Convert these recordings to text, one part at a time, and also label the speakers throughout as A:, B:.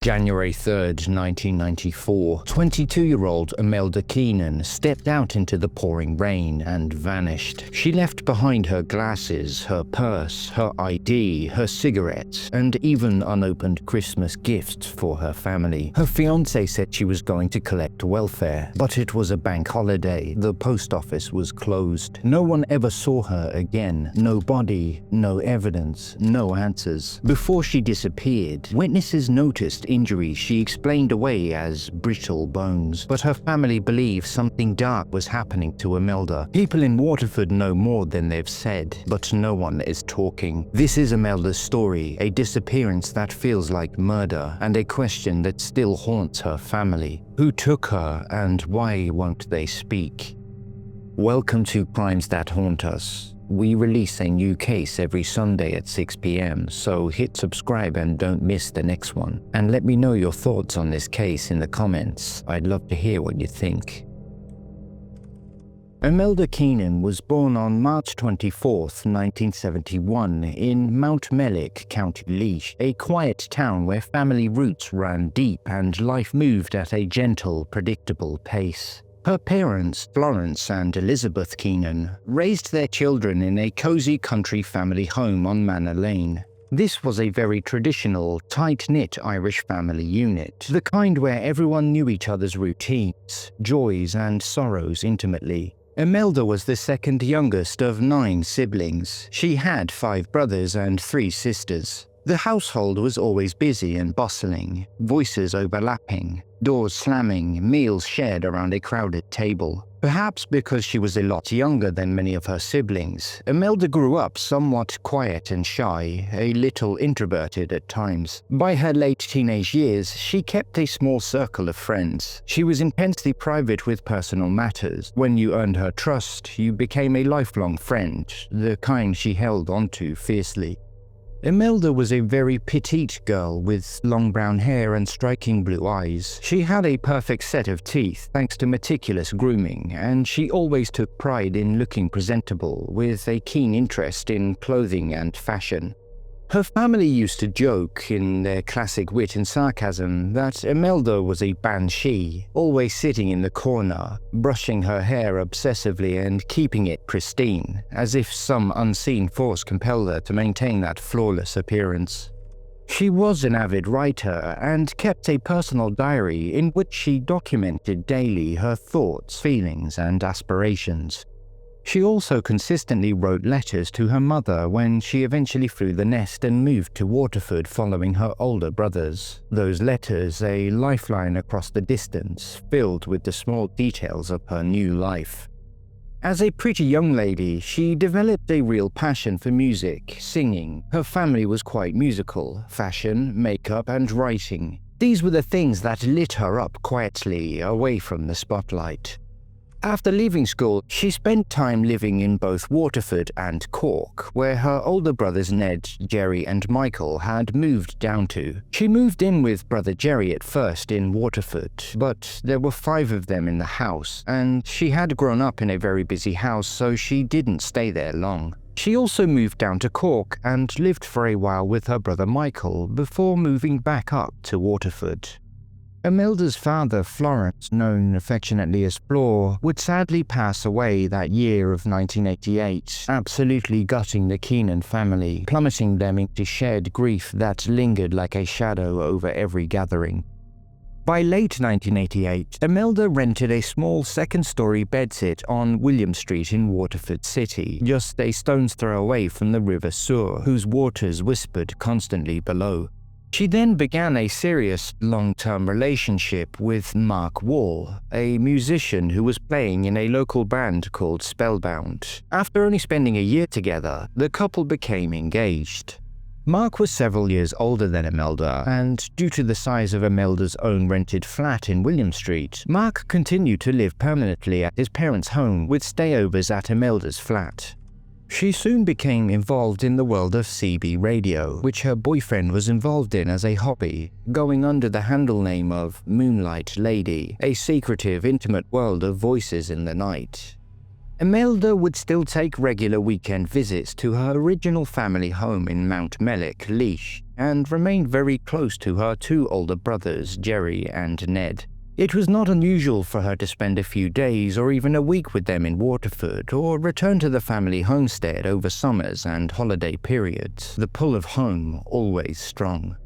A: January 3rd, 1994, 22-year-old Imelda Keenan stepped out into the pouring rain and vanished. She left behind her glasses, her purse, her ID, her cigarettes, and even unopened Christmas gifts for her family. Her fiancé said she was going to collect welfare, but it was a bank holiday. The post office was closed. No one ever saw her again. No body, no evidence, no answers. Before she disappeared, witnesses noticed injuries she explained away as brittle bones, but her family believe something dark was happening to Imelda. People in Waterford know more than they've said, but no one is talking. This is Imelda's story, a disappearance that feels like murder, and a question that still haunts her family. Who took her, and why won't they speak? Welcome to Crimes That Haunt Us. We release a new case every Sunday at 6 p.m, so hit subscribe and don't miss the next one. And let me know your thoughts on this case in the comments. I'd love to hear what you think. Imelda Keenan was born on March 24, 1971 in Mount Mellick, County Laois, a quiet town where family roots ran deep and life moved at a gentle, predictable pace. Her parents, Florence and Elizabeth Keenan, raised their children in a cozy country family home on Manor Lane. This was a very traditional, tight-knit Irish family unit, the kind where everyone knew each other's routines, joys and sorrows intimately. Imelda was the second youngest of 9 siblings. She had 5 brothers and 3 sisters. The household was always busy and bustling, voices overlapping, doors slamming, meals shared around a crowded table. Perhaps because she was a lot younger than many of her siblings, Imelda grew up somewhat quiet and shy, a little introverted at times. By her late teenage years, she kept a small circle of friends. She was intensely private with personal matters. When you earned her trust, you became a lifelong friend, the kind she held onto fiercely. Imelda was a very petite girl with long brown hair and striking blue eyes. She had a perfect set of teeth thanks to meticulous grooming, and she always took pride in looking presentable, with a keen interest in clothing and fashion. Her family used to joke, in their classic wit and sarcasm, that Imelda was a banshee, always sitting in the corner, brushing her hair obsessively and keeping it pristine, as if some unseen force compelled her to maintain that flawless appearance. She was an avid writer and kept a personal diary in which she documented daily her thoughts, feelings, and aspirations. She also consistently wrote letters to her mother when she eventually flew the nest and moved to Waterford following her older brothers. Those letters, a lifeline across the distance, filled with the small details of her new life. As a pretty young lady, she developed a real passion for music, singing. Her family was quite musical: fashion, makeup, and writing. These were the things that lit her up quietly, away from the spotlight. After leaving school, she spent time living in both Waterford and Cork, where her older brothers Ned, Jerry, and Michael had moved down to. She moved in with brother Jerry at first in Waterford, but there were 5 of them in the house, and she had grown up in a very busy house, so she didn't stay there long. She also moved down to Cork and lived for a while with her brother Michael before moving back up to Waterford. Imelda's father, Florence, known affectionately as Flor, would sadly pass away that year of 1988, absolutely gutting the Keenan family, plummeting them into shared grief that lingered like a shadow over every gathering. By late 1988, Imelda rented a small second-story bedsit on William Street in Waterford City, just a stone's throw away from the River Suir, whose waters whispered constantly below. She then began a serious, long-term relationship with Mark Wall, a musician who was playing in a local band called Spellbound. After only spending a year together, the couple became engaged. Mark was several years older than Imelda, and due to the size of Imelda's own rented flat in William Street, Mark continued to live permanently at his parents' home with stayovers at Imelda's flat. She soon became involved in the world of CB radio, which her boyfriend was involved in as a hobby, going under the handle name of Moonlight Lady, a secretive, intimate world of voices in the night. Imelda would still take regular weekend visits to her original family home in Mount Mellick, Laois, and remained very close to her two older brothers, Jerry and Ned. It was not unusual for her to spend a few days or even a week with them in Waterford, or return to the family homestead over summers and holiday periods, the pull of home always strong.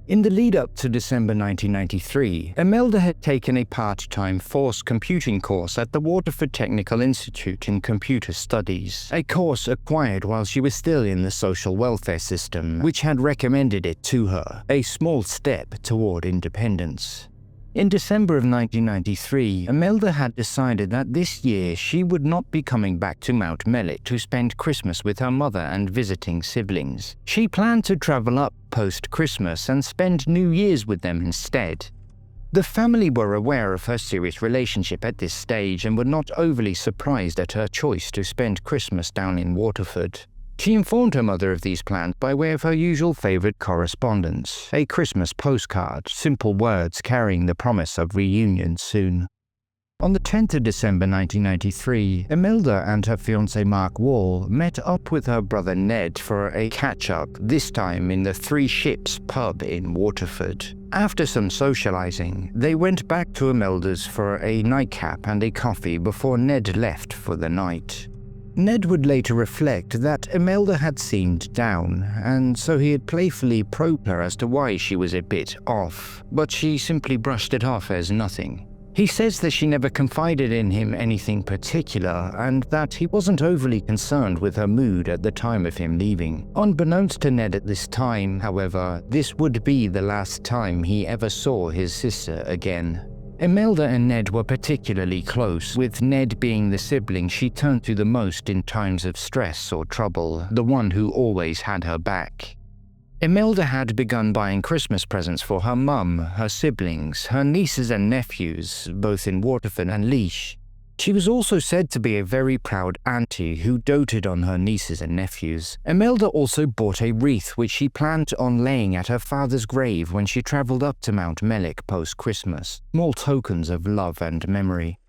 A: In the lead-up to December 1993, Imelda had taken a part-time FÁS computing course at the Waterford Technical Institute in Computer Studies, a course acquired while she was still in the social welfare system, which had recommended it to her, a small step toward independence. In December of 1993, Imelda had decided that this year she would not be coming back to Mount Mellick to spend Christmas with her mother and visiting siblings. She planned to travel up post-Christmas and spend New Year's with them instead. The family were aware of her serious relationship at this stage and were not overly surprised at her choice to spend Christmas down in Waterford. She informed her mother of these plans by way of her usual favourite correspondence, a Christmas postcard, simple words carrying the promise of reunion soon. On the 10th of December 1993, Imelda and her fiancé Mark Wall met up with her brother Ned for a catch-up, this time in the Three Ships pub in Waterford. After some socialising, they went back to Imelda's for a nightcap and a coffee before Ned left for the night. Ned would later reflect that Imelda had seemed down, and so he had playfully probed her as to why she was a bit off, but she simply brushed it off as nothing. He says that she never confided in him anything particular, and that he wasn't overly concerned with her mood at the time of him leaving. Unbeknownst to Ned at this time, however, this would be the last time he ever saw his sister again. Imelda and Ned were particularly close, with Ned being the sibling she turned to the most in times of stress or trouble, the one who always had her back. Imelda had begun buying Christmas presents for her mum, her siblings, her nieces and nephews, both in Waterford and Laois. She was also said to be a very proud auntie who doted on her nieces and nephews. Imelda also bought a wreath which she planned on laying at her father's grave when she travelled up to Mount Mellick post-Christmas, small tokens of love and memory.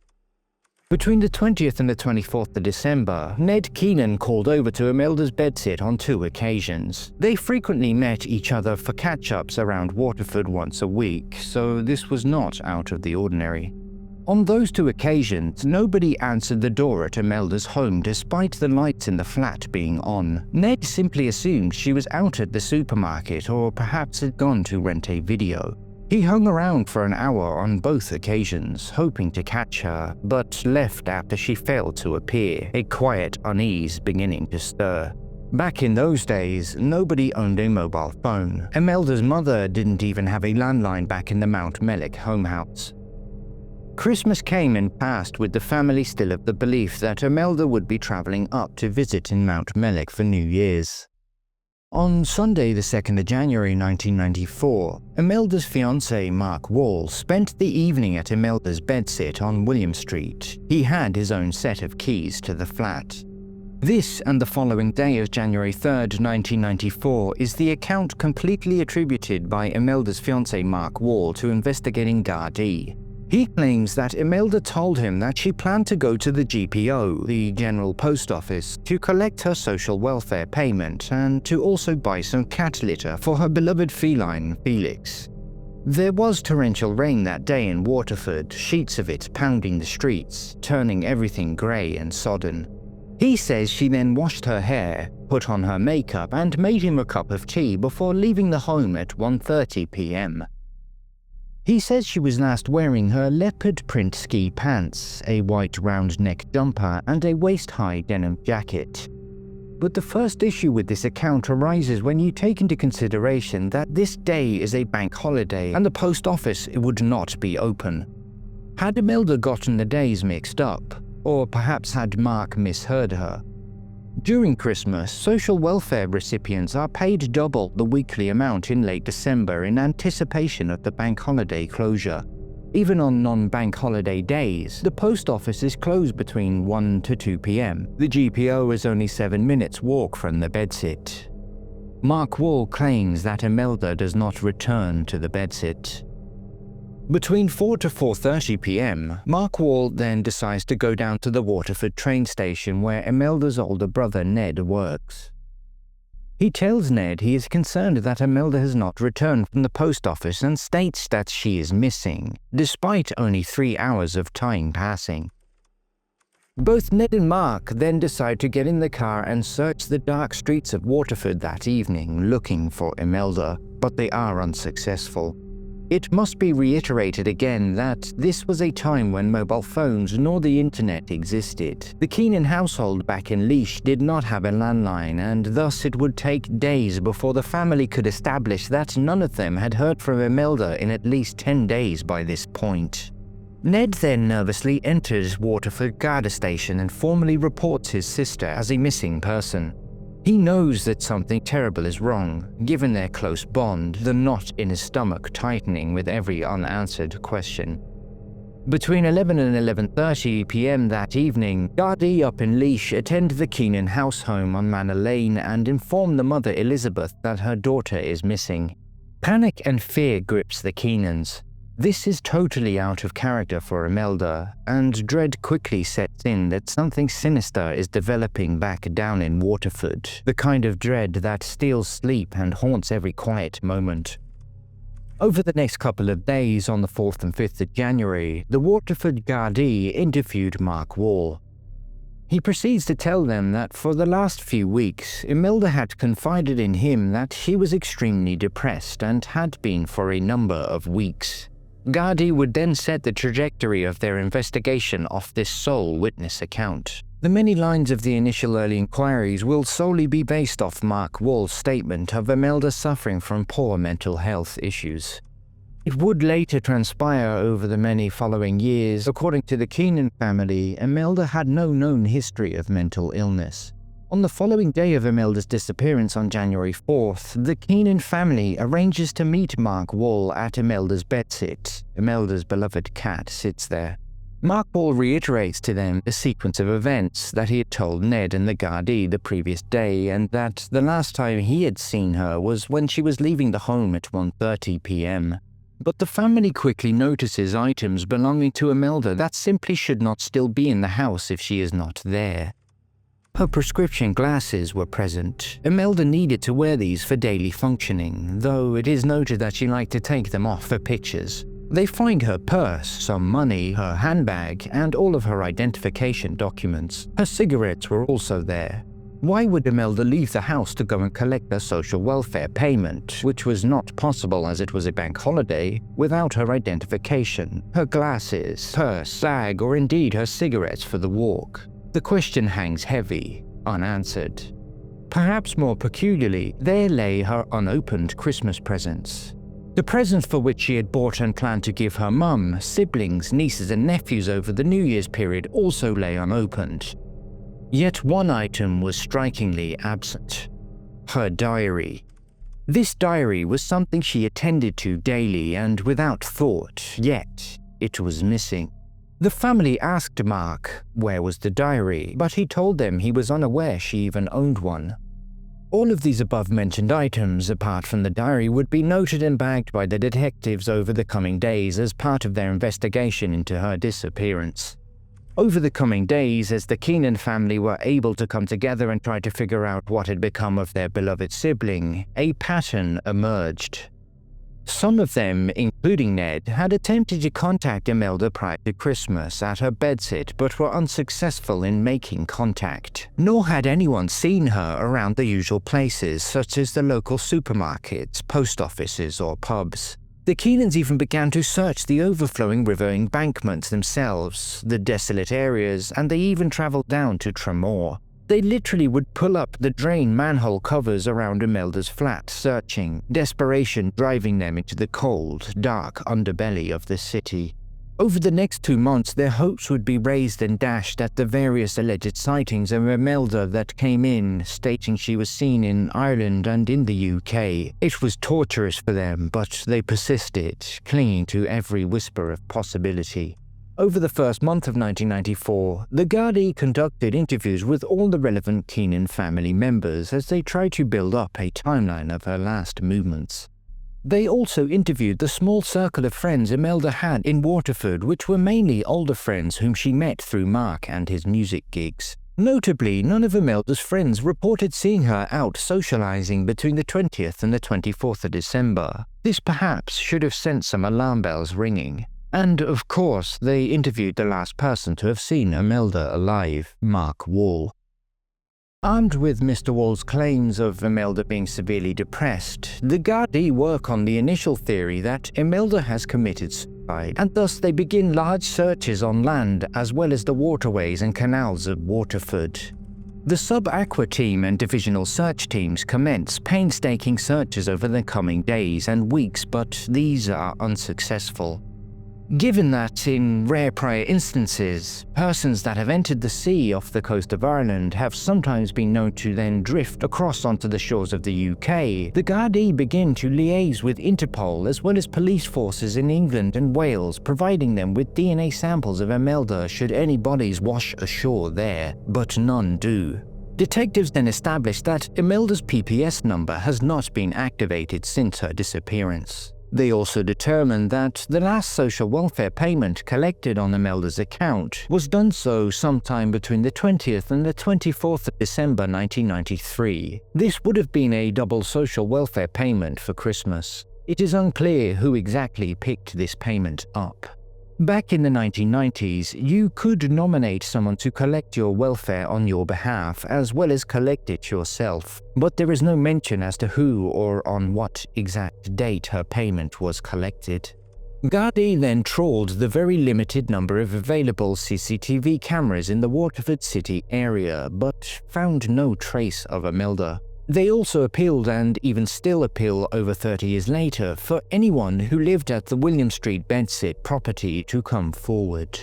A: Between the 20th and the 24th of December, Ned Keenan called over to Imelda's bedsit on 2 occasions. They frequently met each other for catch-ups around Waterford once a week, so this was not out of the ordinary. On those 2 occasions, nobody answered the door at Imelda's home despite the lights in the flat being on. Ned simply assumed she was out at the supermarket or perhaps had gone to rent a video. He hung around for an hour on both occasions, hoping to catch her, but left after she failed to appear, a quiet unease beginning to stir. Back in those days, nobody owned a mobile phone. Imelda's mother didn't even have a landline back in the Mount Mellick home house. Christmas came and passed with the family still of the belief that Imelda would be travelling up to visit in Mount Mellick for New Year's. On Sunday the 2nd of January 1994, Imelda's fiancé Mark Wall spent the evening at Imelda's bedsit on William Street. He had his own set of keys to the flat. This and the following day of January 3rd, 1994 is the account completely attributed by Imelda's fiancé Mark Wall to investigating Gardai. He claims that Imelda told him that she planned to go to the GPO, the General Post Office, to collect her social welfare payment and to also buy some cat litter for her beloved feline, Felix. There was torrential rain that day in Waterford, sheets of it pounding the streets, turning everything grey and sodden. He says she then washed her hair, put on her makeup and made him a cup of tea before leaving the home at 1:30 p.m. He says she was last wearing her leopard print ski pants, a white round neck jumper and a waist-high denim jacket. But the first issue with this account arises when you take into consideration that this day is a bank holiday and the post office would not be open. Had Imelda gotten the days mixed up? Or perhaps had Mark misheard her? During Christmas, social welfare recipients are paid double the weekly amount in late December in anticipation of the bank holiday closure. Even on non-bank holiday days, the post office is closed between 1 to 2 p.m. The GPO is only 7 minutes walk from the bedsit. Mark Wall claims that Imelda does not return to the bedsit. Between 4 to 4:30 p.m., Mark Wall then decides to go down to the Waterford train station where Imelda's older brother Ned works. He tells Ned he is concerned that Imelda has not returned from the post office and states that she is missing, despite only 3 hours of time passing. Both Ned and Mark then decide to get in the car and search the dark streets of Waterford that evening looking for Imelda, but they are unsuccessful. It must be reiterated again that this was a time when mobile phones nor the internet existed. The Keenan household back in Liege did not have a landline, and thus it would take days before the family could establish that none of them had heard from Imelda in at least 10 days by this point. Ned then nervously enters Waterford Garda Station and formally reports his sister as a missing person. He knows that something terrible is wrong, given their close bond, the knot in his stomach tightening with every unanswered question. Between 11 and 11:30 p.m. that evening, Gardaí up in Liege attend the Keenan house home on Manor Lane and inform the mother Elizabeth that her daughter is missing. Panic and fear grips the Keenans. This is totally out of character for Imelda, and dread quickly sets in that something sinister is developing back down in Waterford, the kind of dread that steals sleep and haunts every quiet moment. Over the next couple of days, on the 4th and 5th of January, the Waterford Gardaí interviewed Mark Wall. He proceeds to tell them that for the last few weeks, Imelda had confided in him that she was extremely depressed and had been for a number of weeks. Gardaí would then set the trajectory of their investigation off this sole witness account. The many lines of the initial early inquiries will solely be based off Mark Wall's statement of Imelda suffering from poor mental health issues. It would later transpire over the many following years, according to the Keenan family, Imelda had no known history of mental illness. On the following day of Imelda's disappearance on January 4th, the Keenan family arranges to meet Mark Wall at Imelda's bedsit. Imelda's beloved cat sits there. Mark Wall reiterates to them the sequence of events that he had told Ned and the Gardaí the previous day, and that the last time he had seen her was when she was leaving the home at 1:30 p.m. But the family quickly notices items belonging to Imelda that simply should not still be in the house if she is not there. Her prescription glasses were present. Imelda needed to wear these for daily functioning, though it is noted that she liked to take them off for pictures. They find her purse, some money, her handbag, and all of her identification documents. Her cigarettes were also there. Why would Imelda leave the house to go and collect her social welfare payment, which was not possible as it was a bank holiday, without her identification, her glasses, purse, bag, or indeed her cigarettes for the walk? The question hangs heavy, unanswered. Perhaps more peculiarly, there lay her unopened Christmas presents. The presents for which she had bought and planned to give her mum, siblings, nieces and nephews over the New Year's period also lay unopened. Yet one item was strikingly absent: her diary. This diary was something she attended to daily and without thought, yet it was missing. The family asked Mark where was the diary, but he told them he was unaware she even owned one. All of these above-mentioned items, apart from the diary, would be noted and bagged by the detectives over the coming days as part of their investigation into her disappearance. Over the coming days, as the Keenan family were able to come together and try to figure out what had become of their beloved sibling, a pattern emerged. Some of them, including Ned, had attempted to contact Imelda prior to Christmas at her bedsit but were unsuccessful in making contact. Nor had anyone seen her around the usual places such as the local supermarkets, post offices or pubs. The Keenans even began to search the overflowing river embankments themselves, the desolate areas, and they even travelled down to Tremor. They literally would pull up the drain manhole covers around Imelda's flat, searching, desperation driving them into the cold, dark underbelly of the city. Over the next 2 months, their hopes would be raised and dashed at the various alleged sightings of Imelda that came in, stating she was seen in Ireland and in the UK. It was torturous for them, but they persisted, clinging to every whisper of possibility. Over the first month of 1994, the Gardaí conducted interviews with all the relevant Keenan family members as they tried to build up a timeline of her last movements. They also interviewed the small circle of friends Imelda had in Waterford, which were mainly older friends whom she met through Mark and his music gigs. Notably, none of Imelda's friends reported seeing her out socializing between the 20th and the 24th of December. This perhaps should have sent some alarm bells ringing. And, of course, they interviewed the last person to have seen Imelda alive, Mark Wall. Armed with Mr. Wall's claims of Imelda being severely depressed, the Gardaí work on the initial theory that Imelda has committed suicide, and thus they begin large searches on land as well as the waterways and canals of Waterford. The sub-aqua team and divisional search teams commence painstaking searches over the coming days and weeks, but these are unsuccessful. Given that, in rare prior instances, persons that have entered the sea off the coast of Ireland have sometimes been known to then drift across onto the shores of the UK, the Gardaí begin to liaise with Interpol as well as police forces in England and Wales, providing them with DNA samples of Imelda should any bodies wash ashore there, but none do. Detectives then establish that Imelda's PPS number has not been activated since her disappearance. They also determined that the last social welfare payment collected on Imelda's account was done so sometime between the 20th and the 24th of December 1993. This would have been a double social welfare payment for Christmas. It is unclear who exactly picked this payment up. Back in the 1990s, you could nominate someone to collect your welfare on your behalf as well as collect it yourself, but there is no mention as to who or on what exact date her payment was collected. Gardaí then trawled the very limited number of available CCTV cameras in the Waterford city area, but found no trace of Imelda. They also appealed, and even still appeal over 30 years later, for anyone who lived at the William Street Bedsit property to come forward.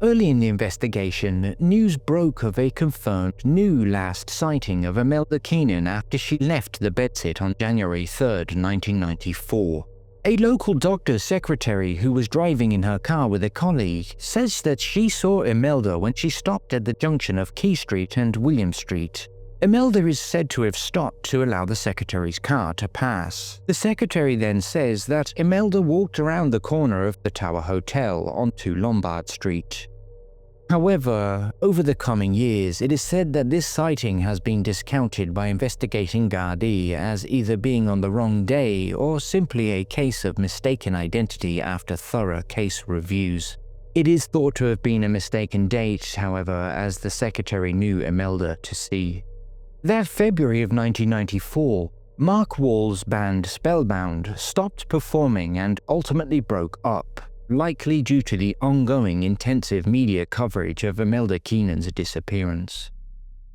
A: Early in the investigation, news broke of a confirmed new last sighting of Imelda Keenan after she left the Bedsit on January 3, 1994. A local doctor's secretary who was driving in her car with a colleague says that she saw Imelda when she stopped at the junction of Key Street and William Street. Imelda is said to have stopped to allow the secretary's car to pass. The secretary then says that Imelda walked around the corner of the Tower Hotel onto Lombard Street. However, over the coming years, it is said that this sighting has been discounted by investigating Gardaí as either being on the wrong day or simply a case of mistaken identity after thorough case reviews. It is thought to have been a mistaken date, however, as the secretary knew Imelda to sea. That February of 1994, Mark Wall's band Spellbound stopped performing and ultimately broke up, likely due to the ongoing intensive media coverage of Imelda Keenan's disappearance.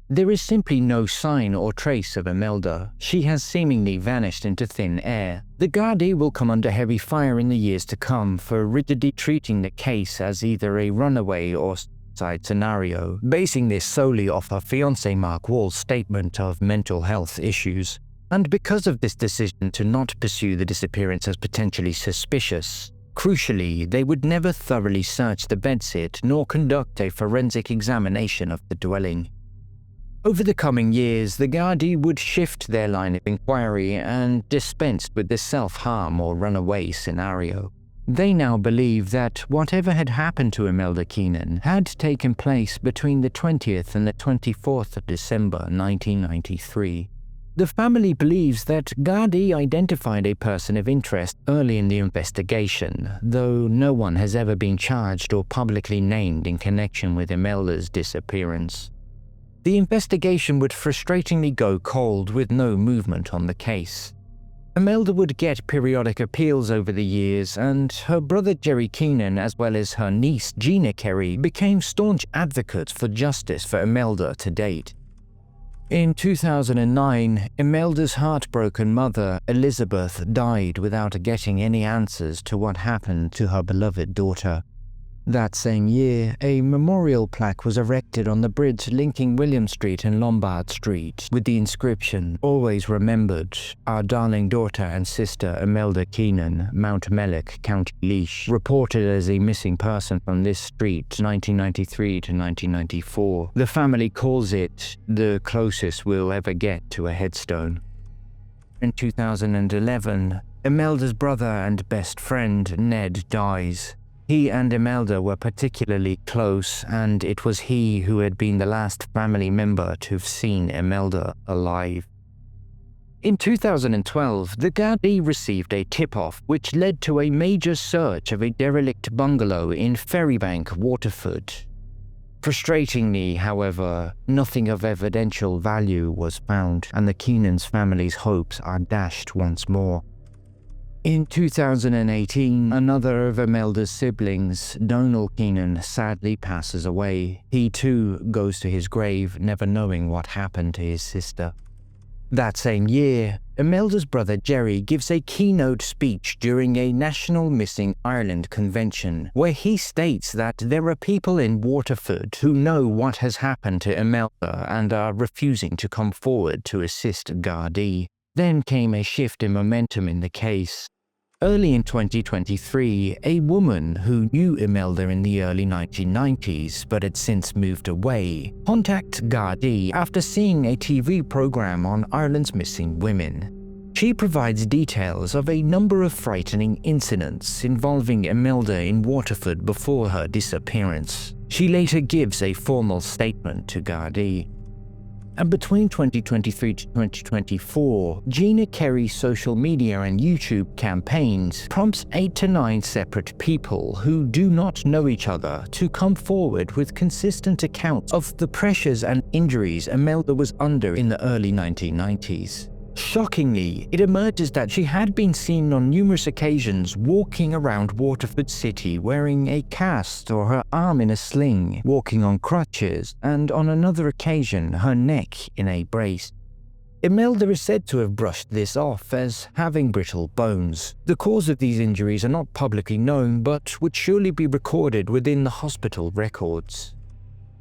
A: There is simply no sign or trace of Imelda. She has seemingly vanished into thin air. The Gardaí will come under heavy fire in the years to come for rigidly treating the case as either a runaway or suicide scenario, basing this solely off her fiancé Mark Wall's statement of mental health issues. And because of this decision to not pursue the disappearance as potentially suspicious, crucially, they would never thoroughly search the bedsit nor conduct a forensic examination of the dwelling. Over the coming years, the Gardaí would shift their line of inquiry and dispensed with the self-harm or runaway scenario. They now believe that whatever had happened to Imelda Keenan had taken place between the 20th and the 24th of December 1993. The family believes that Gardaí identified a person of interest early in the investigation, though no one has ever been charged or publicly named in connection with Imelda's disappearance. The investigation would frustratingly go cold with no movement on the case. Imelda would get periodic appeals over the years, and her brother Jerry Keenan, as well as her niece Gina Kerry, became staunch advocates for justice for Imelda to date. In 2009, Imelda's heartbroken mother, Elizabeth, died without getting any answers to what happened to her beloved daughter. That same year, a memorial plaque was erected on the bridge linking William Street and Lombard Street, with the inscription, "Always remembered, our darling daughter and sister Imelda Keenan, Mount Mellick, County Laois, reported as a missing person from this street 1993 to 1994. The family calls it the closest we'll ever get to a headstone." In 2011, Imelda's brother and best friend, Ned, dies. He and Imelda were particularly close, and it was he who had been the last family member to have seen Imelda alive. In 2012, the Gardaí received a tip-off which led to a major search of a derelict bungalow in Ferrybank, Waterford. Frustratingly, however, nothing of evidential value was found, and the Keenans family's hopes are dashed once more. In 2018, another of Imelda's siblings, Donal Keenan, sadly passes away. He too goes to his grave, never knowing what happened to his sister. That same year, Imelda's brother Jerry gives a keynote speech during a National Missing Ireland convention, where he states that there are people in Waterford who know what has happened to Imelda and are refusing to come forward to assist Gardaí. Then came a shift in momentum in the case. Early in 2023, a woman who knew Imelda in the early 1990s but had since moved away contacts Gardaí after seeing a TV program on Ireland's missing women. She provides details of a number of frightening incidents involving Imelda in Waterford before her disappearance. She later gives a formal statement to Gardaí. And between 2023 to 2024, Gina Kerry's social media and YouTube campaigns prompts 8 to 9 separate people who do not know each other to come forward with consistent accounts of the pressures and injuries Imelda was under in the early 1990s. Shockingly, it emerges that she had been seen on numerous occasions walking around Waterford City wearing a cast or her arm in a sling, walking on crutches, and on another occasion her neck in a brace. Imelda is said to have brushed this off as having brittle bones. The cause of these injuries are not publicly known, but would surely be recorded within the hospital records.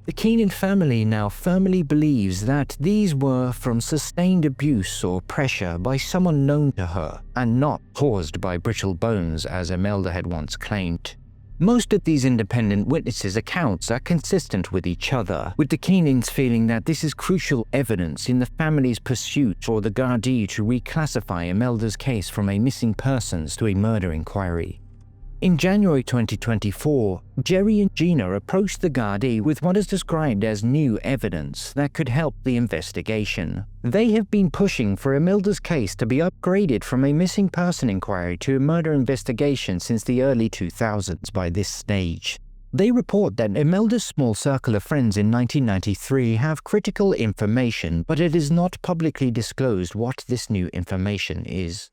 A: The Keenan family now firmly believes that these were from sustained abuse or pressure by someone known to her, and not caused by brittle bones as Imelda had once claimed. Most of these independent witnesses' accounts are consistent with each other, with the Keenans feeling that this is crucial evidence in the family's pursuit for the Gardaí to reclassify Imelda's case from a missing persons to a murder inquiry. In January 2024, Jerry and Gina approached the Gardaí with what is described as new evidence that could help the investigation. They have been pushing for Imelda's case to be upgraded from a missing person inquiry to a murder investigation since the early 2000s by this stage. They report that Imelda's small circle of friends in 1993 have critical information, but it is not publicly disclosed what this new information is.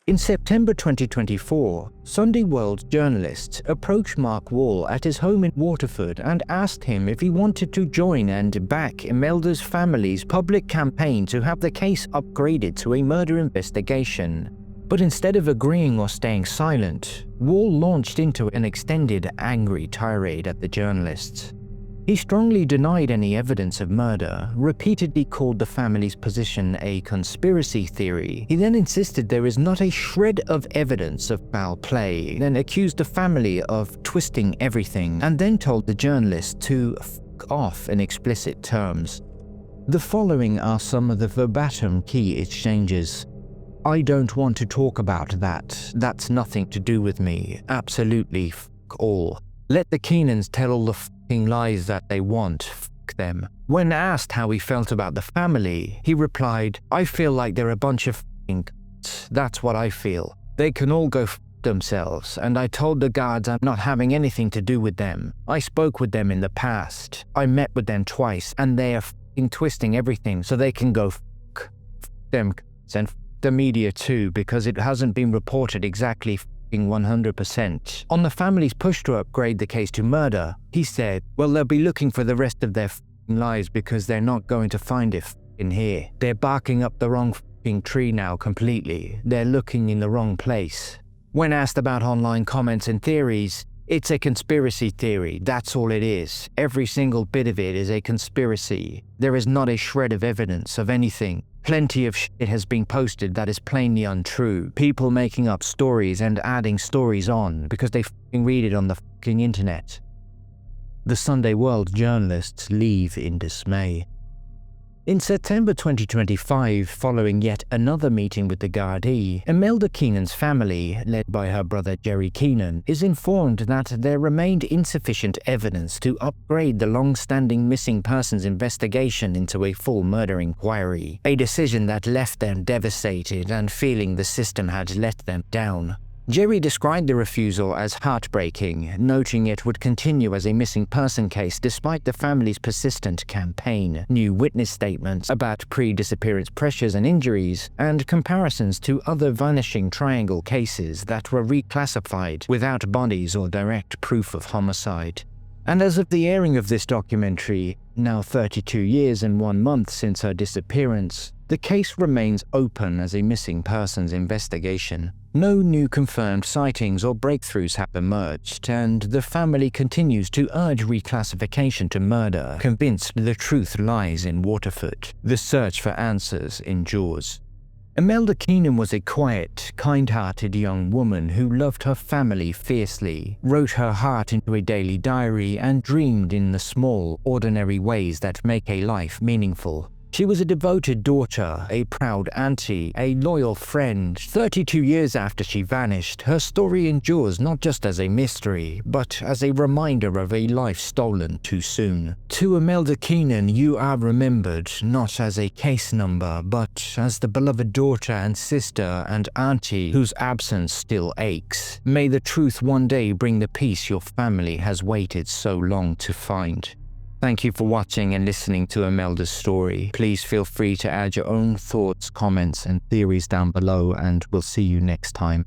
A: In September 2024, Sunday World journalists approached Mark Wall at his home in Waterford and asked him if he wanted to join and back Imelda's family's public campaign to have the case upgraded to a murder investigation. But instead of agreeing or staying silent, Wall launched into an extended, angry tirade at the journalists. He strongly denied any evidence of murder, repeatedly called the family's position a conspiracy theory. He then insisted there is not a shred of evidence of foul play, then accused the family of twisting everything, and then told the journalists to f*** off in explicit terms. The following are some of the verbatim key exchanges. "I don't want to talk about that. That's nothing to do with me. Absolutely f*** all. Let the Keenans tell all the f***ing lies that they want. F*** them." When asked how he felt about the family, he replied, "I feel like they're a bunch of f***ing c***s. That's what I feel. They can all go f*** themselves, and I told the guards I'm not having anything to do with them. I spoke with them in the past. I met with them twice, and they are f***ing twisting everything so they can go f*** them c***s and f*** the media too, because it hasn't been reported exactly f***ing 100%. On the family's push to upgrade the case to murder, he said, "Well, they'll be looking for the rest of their f***ing lives because they're not going to find it f***ing here. They're barking up the wrong f***ing tree now completely. They're looking in the wrong place." When asked about online comments and theories, "It's a conspiracy theory, that's all it is. Every single bit of it is a conspiracy. There is not a shred of evidence of anything. Plenty of shit has been posted that is plainly untrue. People making up stories and adding stories on because they f***ing read it on the f***ing internet." The Sunday World journalists leave in dismay. In September 2025, following yet another meeting with the Gardaí, Imelda Keenan's family, led by her brother Jerry Keenan, is informed that there remained insufficient evidence to upgrade the long-standing missing persons investigation into a full murder inquiry, a decision that left them devastated and feeling the system had let them down. Jerry described the refusal as heartbreaking, noting it would continue as a missing person case despite the family's persistent campaign, new witness statements about pre-disappearance pressures and injuries, and comparisons to other Vanishing Triangle cases that were reclassified without bodies or direct proof of homicide. And as of the airing of this documentary, now 32 years and 1 month since her disappearance, the case remains open as a missing persons investigation. No new confirmed sightings or breakthroughs have emerged, and the family continues to urge reclassification to murder, convinced the truth lies in Waterford. The search for answers endures. Imelda Keenan was a quiet, kind-hearted young woman who loved her family fiercely, wrote her heart into a daily diary, and dreamed in the small, ordinary ways that make a life meaningful. She was a devoted daughter, a proud auntie, a loyal friend. 32 years after she vanished, her story endures not just as a mystery, but as a reminder of a life stolen too soon. To Imelda Keenan, you are remembered not as a case number, but as the beloved daughter and sister and auntie whose absence still aches. May the truth one day bring the peace your family has waited so long to find. Thank you for watching and listening to Imelda's story. Please feel free to add your own thoughts, comments, and theories down below, and we'll see you next time.